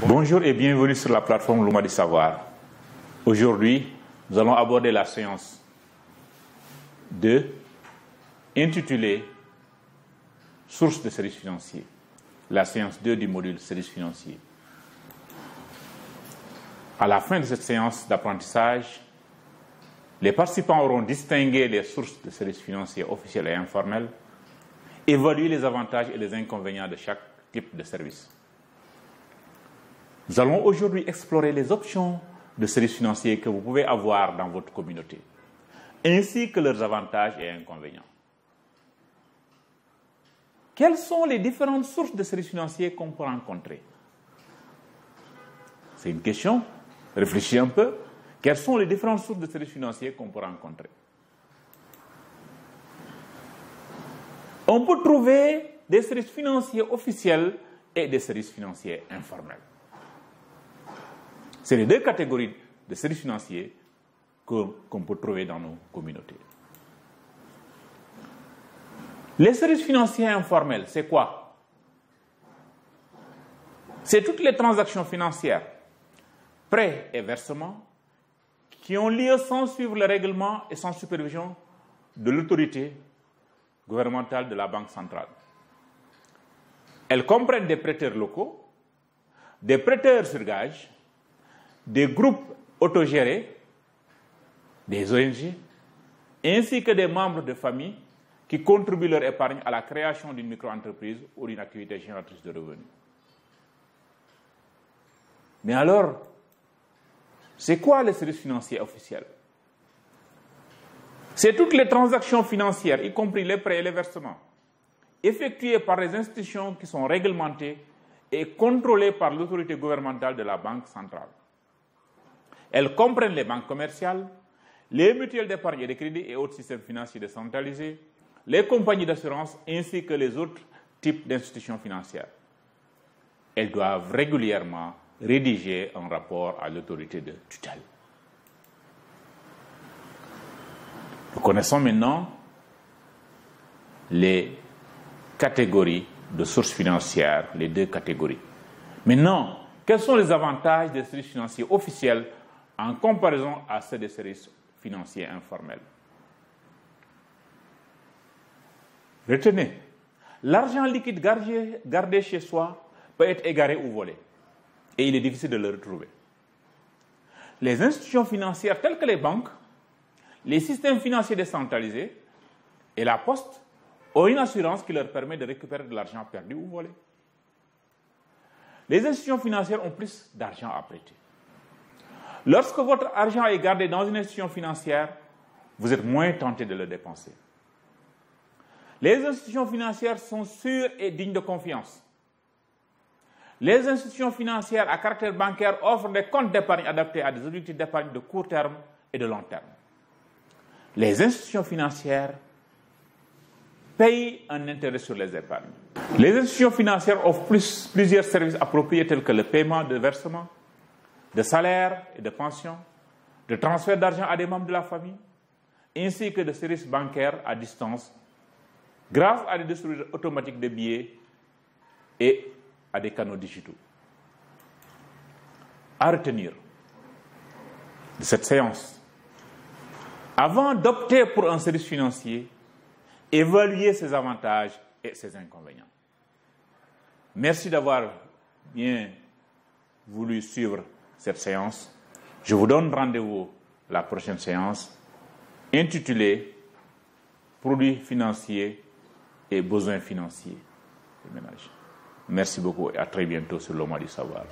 Bonjour et bienvenue sur la plateforme Luma du Savoir. Aujourd'hui, nous allons aborder la séance 2 intitulée Sources de services financiers. La séance 2 du module services financiers. À la fin de cette séance d'apprentissage, les participants auront distingué les sources de services financiers officiels et informels, évalué les avantages et les inconvénients de chaque type de service. Nous allons aujourd'hui explorer les options de services financiers que vous pouvez avoir dans votre communauté, ainsi que leurs avantages et inconvénients. Quelles sont les différentes sources de services financiers qu'on peut rencontrer? C'est une question. Réfléchissez un peu. Quelles sont les différentes sources de services financiers qu'on peut rencontrer? On peut trouver des services financiers officiels et des services financiers informels. C'est les deux catégories de services financiers qu'on peut trouver dans nos communautés. Les services financiers informels, c'est quoi? C'est toutes les transactions financières, prêts et versements, qui ont lieu sans suivre le règlement et sans supervision de l'autorité gouvernementale de la Banque centrale. Elles comprennent des prêteurs locaux, des prêteurs sur gage, des groupes autogérés, des ONG, ainsi que des membres de famille qui contribuent leur épargne à la création d'une micro-entreprise ou d'une activité génératrice de revenus. Mais alors, c'est quoi les services financiers officiels? C'est toutes les transactions financières, y compris les prêts et les versements, effectuées par les institutions qui sont réglementées et contrôlées par l'autorité gouvernementale de la Banque centrale. Elles comprennent les banques commerciales, les mutuelles d'épargne et de crédit et autres systèmes financiers décentralisés, les compagnies d'assurance ainsi que les autres types d'institutions financières. Elles doivent régulièrement rédiger un rapport à l'autorité de tutelle. Nous connaissons maintenant les catégories de sources financières, les deux catégories. Maintenant, quels sont les avantages des services financiers officiels en comparaison à ceux des services financiers informels? Retenez, l'argent liquide gardé chez soi peut être égaré ou volé, et il est difficile de le retrouver. Les institutions financières telles que les banques, les systèmes financiers décentralisés et la poste ont une assurance qui leur permet de récupérer de l'argent perdu ou volé. Les institutions financières ont plus d'argent à prêter. Lorsque votre argent est gardé dans une institution financière, vous êtes moins tenté de le dépenser. Les institutions financières sont sûres et dignes de confiance. Les institutions financières à caractère bancaire offrent des comptes d'épargne adaptés à des objectifs d'épargne de court terme et de long terme. Les institutions financières payent un intérêt sur les épargnes. Les institutions financières offrent plusieurs services appropriés tels que le paiement de versements, de salaires et de pensions, de transfert d'argent à des membres de la famille, ainsi que de services bancaires à distance grâce à des distributeurs automatiques de billets et à des canaux digitaux. À retenir de cette séance, avant d'opter pour un service financier, évaluez ses avantages et ses inconvénients. Merci d'avoir bien voulu suivre cette séance. Je vous donne rendez-vous à la prochaine séance intitulée Produits financiers et besoins financiers des ménages. Merci beaucoup et à très bientôt sur Luma du Savoir.